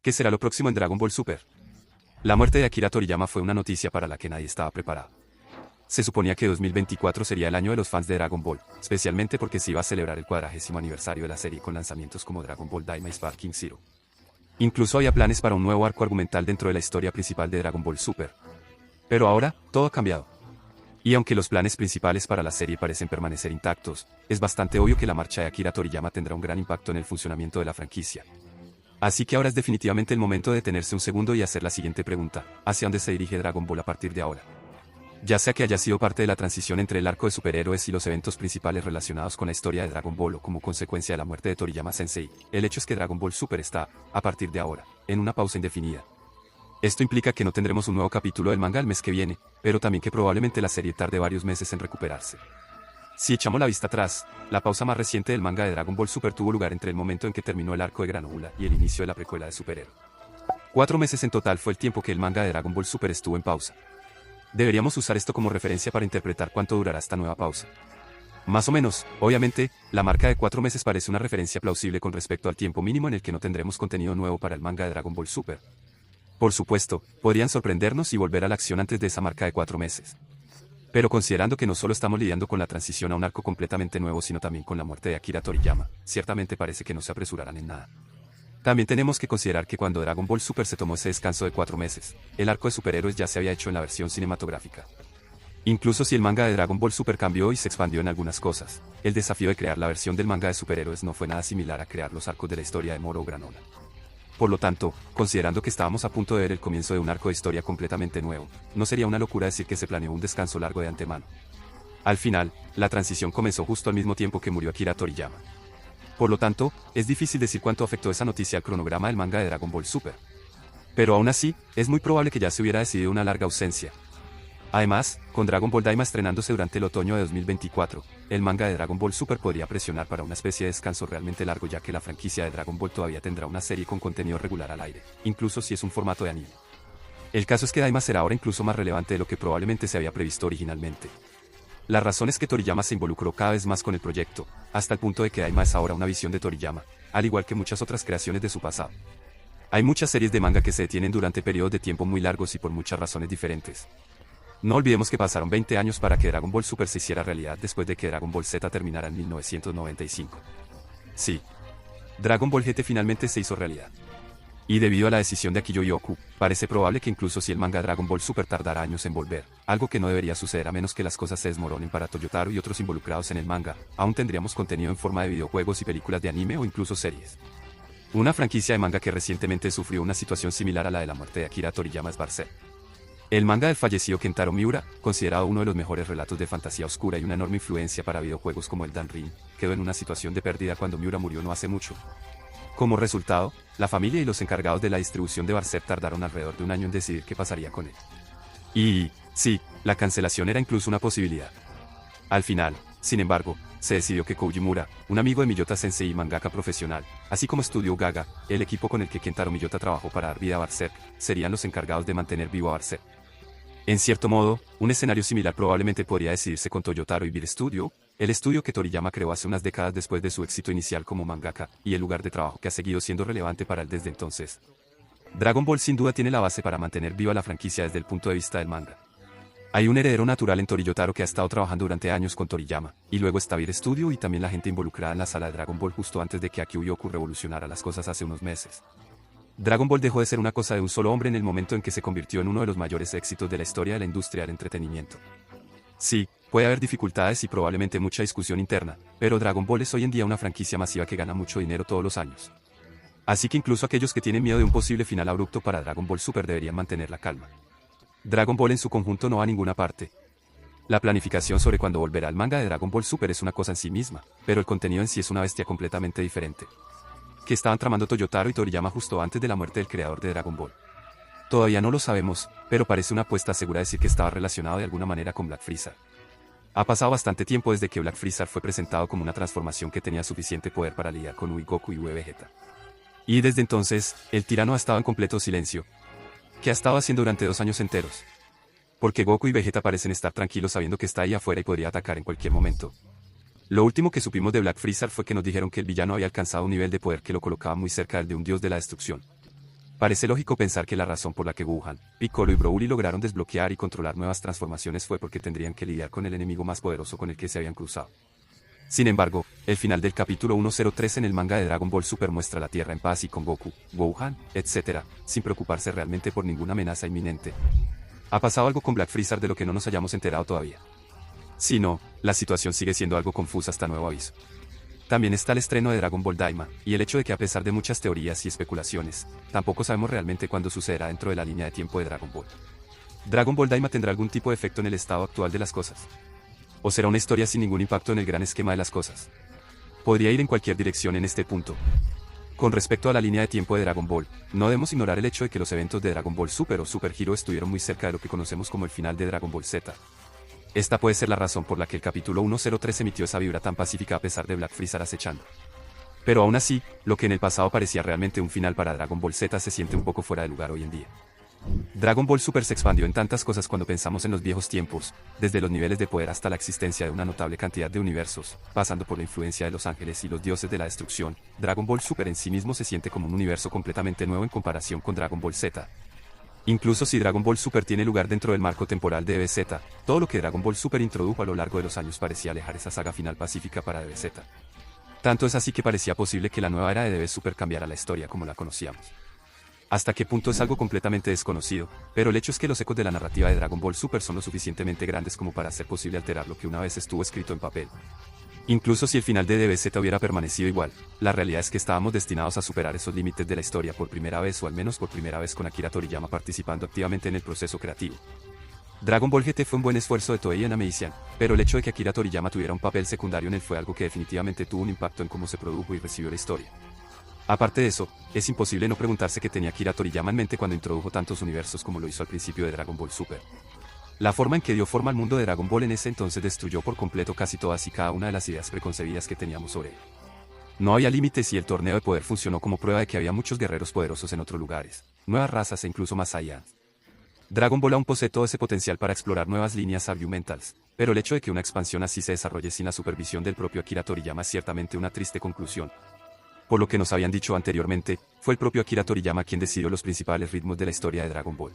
¿Qué será lo próximo en Dragon Ball Super? La muerte de Akira Toriyama fue una noticia para la que nadie estaba preparado. Se suponía que 2024 sería el año de los fans de Dragon Ball, especialmente porque se iba a celebrar el 40º aniversario de la serie con lanzamientos como Dragon Ball Daima y Sparking Zero. Incluso había planes para un nuevo arco argumental dentro de la historia principal de Dragon Ball Super. Pero ahora, todo ha cambiado. Y aunque los planes principales para la serie parecen permanecer intactos, es bastante obvio que la marcha de Akira Toriyama tendrá un gran impacto en el funcionamiento de la franquicia. Así que ahora es definitivamente el momento de detenerse un segundo y hacer la siguiente pregunta: ¿hacia dónde se dirige Dragon Ball a partir de ahora? Ya sea que haya sido parte de la transición entre el arco de superhéroes y los eventos principales relacionados con la historia de Dragon Ball o como consecuencia de la muerte de Toriyama Sensei, el hecho es que Dragon Ball Super está, a partir de ahora, en una pausa indefinida. Esto implica que no tendremos un nuevo capítulo del manga el mes que viene, pero también que probablemente la serie tarde varios meses en recuperarse. Si echamos la vista atrás, la pausa más reciente del manga de Dragon Ball Super tuvo lugar entre el momento en que terminó el arco de Granoula y el inicio de la precuela de Super Hero. 4 meses en total fue el tiempo que el manga de Dragon Ball Super estuvo en pausa. Deberíamos usar esto como referencia para interpretar cuánto durará esta nueva pausa. Más o menos, obviamente, la marca de 4 meses parece una referencia plausible con respecto al tiempo mínimo en el que no tendremos contenido nuevo para el manga de Dragon Ball Super. Por supuesto, podrían sorprendernos y volver a la acción antes de esa marca de 4 meses. Pero considerando que no solo estamos lidiando con la transición a un arco completamente nuevo sino también con la muerte de Akira Toriyama, ciertamente parece que no se apresurarán en nada. También tenemos que considerar que cuando Dragon Ball Super se tomó ese descanso de 4 meses, el arco de superhéroes ya se había hecho en la versión cinematográfica. Incluso si el manga de Dragon Ball Super cambió y se expandió en algunas cosas, el desafío de crear la versión del manga de superhéroes no fue nada similar a crear los arcos de la historia de Moro o Granola. Por lo tanto, considerando que estábamos a punto de ver el comienzo de un arco de historia completamente nuevo, no sería una locura decir que se planeó un descanso largo de antemano. Al final, la transición comenzó justo al mismo tiempo que murió Akira Toriyama. Por lo tanto, es difícil decir cuánto afectó esa noticia al cronograma del manga de Dragon Ball Super. Pero aún así, es muy probable que ya se hubiera decidido una larga ausencia. Además, con Dragon Ball Daima estrenándose durante el otoño de 2024, el manga de Dragon Ball Super podría presionar para una especie de descanso realmente largo ya que la franquicia de Dragon Ball todavía tendrá una serie con contenido regular al aire, incluso si es un formato de anime. El caso es que Daima será ahora incluso más relevante de lo que probablemente se había previsto originalmente. La razón es que Toriyama se involucró cada vez más con el proyecto, hasta el punto de que Daima es ahora una visión de Toriyama, al igual que muchas otras creaciones de su pasado. Hay muchas series de manga que se detienen durante periodos de tiempo muy largos y por muchas razones diferentes. No olvidemos que pasaron 20 años para que Dragon Ball Super se hiciera realidad después de que Dragon Ball Z terminara en 1995. Sí, Dragon Ball GT finalmente se hizo realidad. Y debido a la decisión de Akio Yoku, parece probable que incluso si el manga Dragon Ball Super tardara años en volver, algo que no debería suceder a menos que las cosas se desmoronen para Toyotaro y otros involucrados en el manga, aún tendríamos contenido en forma de videojuegos y películas de anime o incluso series. Una franquicia de manga que recientemente sufrió una situación similar a la de la muerte de Akira Toriyama es Berserk. El manga del fallecido Kentaro Miura, considerado uno de los mejores relatos de fantasía oscura y una enorme influencia para videojuegos como el Dan Ring, quedó en una situación de pérdida cuando Miura murió no hace mucho. Como resultado, la familia y los encargados de la distribución de Berserk tardaron alrededor de un año en decidir qué pasaría con él. Y, sí, la cancelación era incluso una posibilidad. Al final, sin embargo, se decidió que Koji Mura, un amigo de Miyota Sensei y mangaka profesional, así como Studio Gaga, el equipo con el que Kentaro Miyota trabajó para dar vida a Berserk, serían los encargados de mantener vivo a Berserk. En cierto modo, un escenario similar probablemente podría decidirse con Toyotaro y Beat Studio, el estudio que Toriyama creó hace unas décadas después de su éxito inicial como mangaka, y el lugar de trabajo que ha seguido siendo relevante para él desde entonces. Dragon Ball sin duda tiene la base para mantener viva la franquicia desde el punto de vista del manga. Hay un heredero natural en Toyotaro que ha estado trabajando durante años con Toriyama, y luego está Beat Studio y también la gente involucrada en la saga de Dragon Ball justo antes de que Akio Yoku revolucionara las cosas hace unos meses. Dragon Ball dejó de ser una cosa de un solo hombre en el momento en que se convirtió en uno de los mayores éxitos de la historia de la industria del entretenimiento. Sí, puede haber dificultades y probablemente mucha discusión interna, pero Dragon Ball es hoy en día una franquicia masiva que gana mucho dinero todos los años. Así que incluso aquellos que tienen miedo de un posible final abrupto para Dragon Ball Super deberían mantener la calma. Dragon Ball en su conjunto no va a ninguna parte. La planificación sobre cuándo volverá al manga de Dragon Ball Super es una cosa en sí misma, pero el contenido en sí es una bestia completamente diferente. Que estaban tramando Toyotaro y Toriyama justo antes de la muerte del creador de Dragon Ball. Todavía no lo sabemos, pero parece una apuesta segura decir que estaba relacionado de alguna manera con Black Freezer. Ha pasado bastante tiempo desde que Black Freezer fue presentado como una transformación que tenía suficiente poder para lidiar con Ui Goku y Ue Vegeta. Y desde entonces, el tirano ha estado en completo silencio. ¿Qué ha estado haciendo durante 2 años enteros? Porque Goku y Vegeta parecen estar tranquilos sabiendo que está ahí afuera y podría atacar en cualquier momento. Lo último que supimos de Black Freezer fue que nos dijeron que el villano había alcanzado un nivel de poder que lo colocaba muy cerca del de un dios de la destrucción. Parece lógico pensar que la razón por la que Gohan, Piccolo y Broly lograron desbloquear y controlar nuevas transformaciones fue porque tendrían que lidiar con el enemigo más poderoso con el que se habían cruzado. Sin embargo, el final del capítulo 103 en el manga de Dragon Ball Super muestra la Tierra en paz y con Goku, Gohan, etc., sin preocuparse realmente por ninguna amenaza inminente. ¿Ha pasado algo con Black Freezer de lo que no nos hayamos enterado todavía? Si no, la situación sigue siendo algo confusa hasta nuevo aviso. También está el estreno de Dragon Ball Daima, y el hecho de que a pesar de muchas teorías y especulaciones, tampoco sabemos realmente cuándo sucederá dentro de la línea de tiempo de Dragon Ball. ¿Dragon Ball Daima tendrá algún tipo de efecto en el estado actual de las cosas? ¿O será una historia sin ningún impacto en el gran esquema de las cosas? Podría ir en cualquier dirección en este punto. Con respecto a la línea de tiempo de Dragon Ball, no debemos ignorar el hecho de que los eventos de Dragon Ball Super o Super Hero estuvieron muy cerca de lo que conocemos como el final de Dragon Ball Z. Esta puede ser la razón por la que el capítulo 103 emitió esa vibra tan pacífica a pesar de Black Freezer acechando. Pero aún así, lo que en el pasado parecía realmente un final para Dragon Ball Z se siente un poco fuera de lugar hoy en día. Dragon Ball Super se expandió en tantas cosas cuando pensamos en los viejos tiempos, desde los niveles de poder hasta la existencia de una notable cantidad de universos, pasando por la influencia de los ángeles y los dioses de la destrucción. Dragon Ball Super en sí mismo se siente como un universo completamente nuevo en comparación con Dragon Ball Z. Incluso si Dragon Ball Super tiene lugar dentro del marco temporal de DBZ, todo lo que Dragon Ball Super introdujo a lo largo de los años parecía alejar esa saga final pacífica para DBZ. Tanto es así que parecía posible que la nueva era de DB Super cambiara la historia como la conocíamos. Hasta qué punto es algo completamente desconocido, pero el hecho es que los ecos de la narrativa de Dragon Ball Super son lo suficientemente grandes como para hacer posible alterar lo que una vez estuvo escrito en papel. Incluso si el final de DBZ hubiera permanecido igual, la realidad es que estábamos destinados a superar esos límites de la historia por primera vez o al menos por primera vez con Akira Toriyama participando activamente en el proceso creativo. Dragon Ball GT fue un buen esfuerzo de Toei en Ameisian, pero el hecho de que Akira Toriyama tuviera un papel secundario en él fue algo que definitivamente tuvo un impacto en cómo se produjo y recibió la historia. Aparte de eso, es imposible no preguntarse qué tenía Akira Toriyama en mente cuando introdujo tantos universos como lo hizo al principio de Dragon Ball Super. La forma en que dio forma al mundo de Dragon Ball en ese entonces destruyó por completo casi todas y cada una de las ideas preconcebidas que teníamos sobre él. No había límites y el torneo de poder funcionó como prueba de que había muchos guerreros poderosos en otros lugares, nuevas razas e incluso más allá. Dragon Ball aún posee todo ese potencial para explorar nuevas líneas argumentales, pero el hecho de que una expansión así se desarrolle sin la supervisión del propio Akira Toriyama es ciertamente una triste conclusión. Por lo que nos habían dicho anteriormente, fue el propio Akira Toriyama quien decidió los principales ritmos de la historia de Dragon Ball.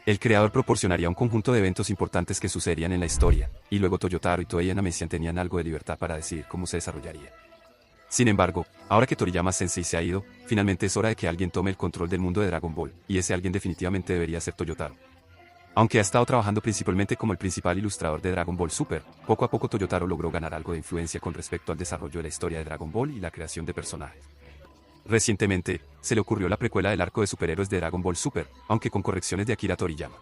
El creador proporcionaría un conjunto de eventos importantes que sucederían en la historia, y luego Toyotaro y Toei Animation tenían algo de libertad para decidir cómo se desarrollaría. Sin embargo, ahora que Toriyama Sensei se ha ido, finalmente es hora de que alguien tome el control del mundo de Dragon Ball, y ese alguien definitivamente debería ser Toyotaro. Aunque ha estado trabajando principalmente como el principal ilustrador de Dragon Ball Super, poco a poco Toyotaro logró ganar algo de influencia con respecto al desarrollo de la historia de Dragon Ball y la creación de personajes. Recientemente, se le ocurrió la precuela del arco de superhéroes de Dragon Ball Super, aunque con correcciones de Akira Toriyama.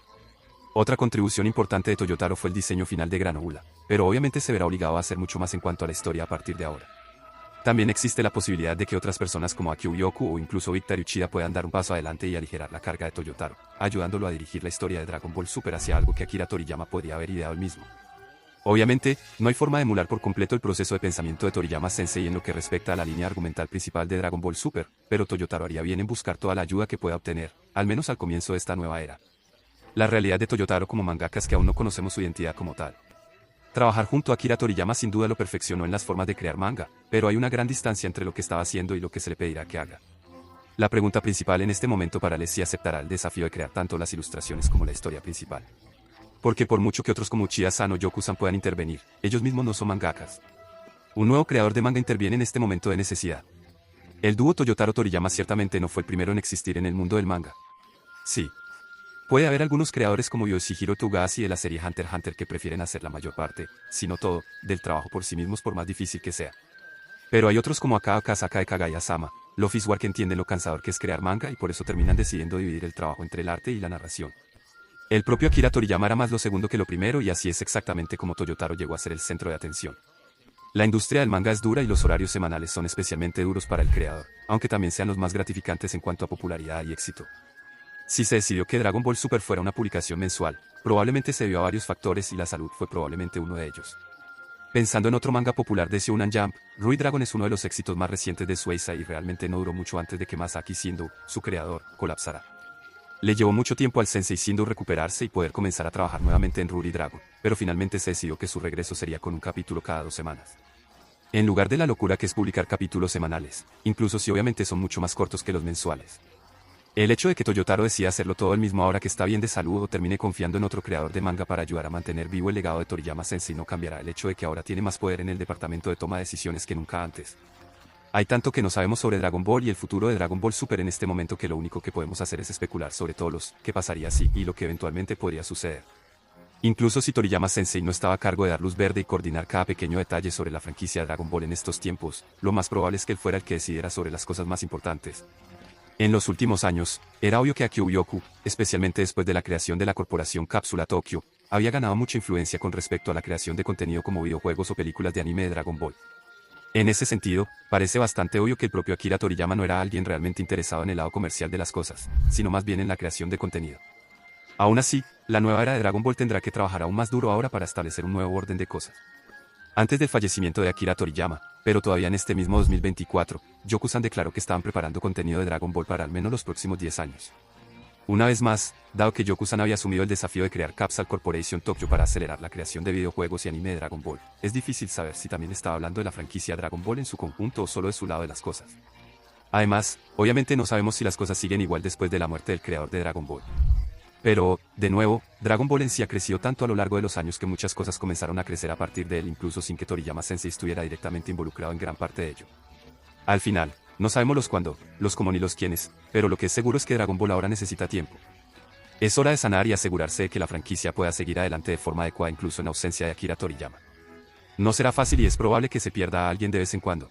Otra contribución importante de Toyotaro fue el diseño final de Granoula, pero obviamente se verá obligado a hacer mucho más en cuanto a la historia a partir de ahora. También existe la posibilidad de que otras personas como Akio Uyoku o incluso Victor Uchida puedan dar un paso adelante y aligerar la carga de Toyotaro, ayudándolo a dirigir la historia de Dragon Ball Super hacia algo que Akira Toriyama podría haber ideado él mismo. Obviamente, no hay forma de emular por completo el proceso de pensamiento de Toriyama Sensei en lo que respecta a la línea argumental principal de Dragon Ball Super, pero Toyotaro haría bien en buscar toda la ayuda que pueda obtener, al menos al comienzo de esta nueva era. La realidad de Toyotaro como mangaka es que aún no conocemos su identidad como tal. Trabajar junto a Akira Toriyama sin duda lo perfeccionó en las formas de crear manga, pero hay una gran distancia entre lo que estaba haciendo y lo que se le pedirá que haga. La pregunta principal en este momento para él es si aceptará el desafío de crear tanto las ilustraciones como la historia principal. Porque por mucho que otros como Uchida-san o Yoku-san puedan intervenir, ellos mismos no son mangakas. Un nuevo creador de manga interviene en este momento de necesidad. El dúo Toyotaro-Toriyama ciertamente no fue el primero en existir en el mundo del manga. Sí. Puede haber algunos creadores como Yoshihiro Togashi de la serie Hunter x Hunter que prefieren hacer la mayor parte, si no todo, del trabajo por sí mismos por más difícil que sea. Pero hay otros como Akao Kasaka de Kagaya-sama, Luffy Sword que entienden lo cansador que es crear manga y por eso terminan decidiendo dividir el trabajo entre el arte y la narración. El propio Akira Toriyama era más lo segundo que lo primero y así es exactamente como Toyotaro llegó a ser el centro de atención. La industria del manga es dura y los horarios semanales son especialmente duros para el creador, aunque también sean los más gratificantes en cuanto a popularidad y éxito. Si se decidió que Dragon Ball Super fuera una publicación mensual, probablemente se debió a varios factores y la salud fue probablemente uno de ellos. Pensando en otro manga popular de Shonen Jump, Ruby Dragon es uno de los éxitos más recientes de Shueisha y realmente no duró mucho antes de que Masaki Shindo, su creador, colapsara. Le llevó mucho tiempo al Sensei Shindo recuperarse y poder comenzar a trabajar nuevamente en Ruby Dragon, pero finalmente se decidió que su regreso sería con un capítulo cada 2 semanas. En lugar de la locura que es publicar capítulos semanales, incluso si obviamente son mucho más cortos que los mensuales. El hecho de que Toyotaro decida hacerlo todo él mismo ahora que está bien de salud o termine confiando en otro creador de manga para ayudar a mantener vivo el legado de Toriyama Sensei no cambiará el hecho de que ahora tiene más poder en el departamento de toma de decisiones que nunca antes. Hay tanto que no sabemos sobre Dragon Ball y el futuro de Dragon Ball Super en este momento que lo único que podemos hacer es especular sobre todos los qué pasaría si y lo que eventualmente podría suceder. Incluso si Toriyama Sensei no estaba a cargo de dar luz verde y coordinar cada pequeño detalle sobre la franquicia Dragon Ball en estos tiempos, lo más probable es que él fuera el que decidiera sobre las cosas más importantes. En los últimos años, era obvio que Akio Uyoku, especialmente después de la creación de la corporación Cápsula Tokyo, había ganado mucha influencia con respecto a la creación de contenido como videojuegos o películas de anime de Dragon Ball. En ese sentido, parece bastante obvio que el propio Akira Toriyama no era alguien realmente interesado en el lado comercial de las cosas, sino más bien en la creación de contenido. Aún así, la nueva era de Dragon Ball tendrá que trabajar aún más duro ahora para establecer un nuevo orden de cosas. Antes del fallecimiento de Akira Toriyama, pero todavía en este mismo 2024, Yoku-san declaró que estaban preparando contenido de Dragon Ball para al menos los próximos 10 años. Una vez más, dado que Yoku-san había asumido el desafío de crear Capsule Corporation Tokyo para acelerar la creación de videojuegos y anime de Dragon Ball, es difícil saber si también estaba hablando de la franquicia Dragon Ball en su conjunto o solo de su lado de las cosas. Además, obviamente no sabemos si las cosas siguen igual después de la muerte del creador de Dragon Ball. Pero, de nuevo, Dragon Ball en sí ha crecido tanto a lo largo de los años que muchas cosas comenzaron a crecer a partir de él incluso sin que Toriyama Sensei estuviera directamente involucrado en gran parte de ello. Al final, no sabemos los cuándo, los cómo ni los quiénes, pero lo que es seguro es que Dragon Ball ahora necesita tiempo. Es hora de sanar y asegurarse de que la franquicia pueda seguir adelante de forma adecuada incluso en ausencia de Akira Toriyama. No será fácil y es probable que se pierda a alguien de vez en cuando.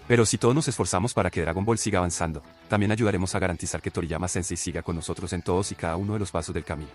Pero si todos nos esforzamos para que Dragon Ball siga avanzando, también ayudaremos a garantizar que Toriyama Sensei siga con nosotros en todos y cada uno de los pasos del camino.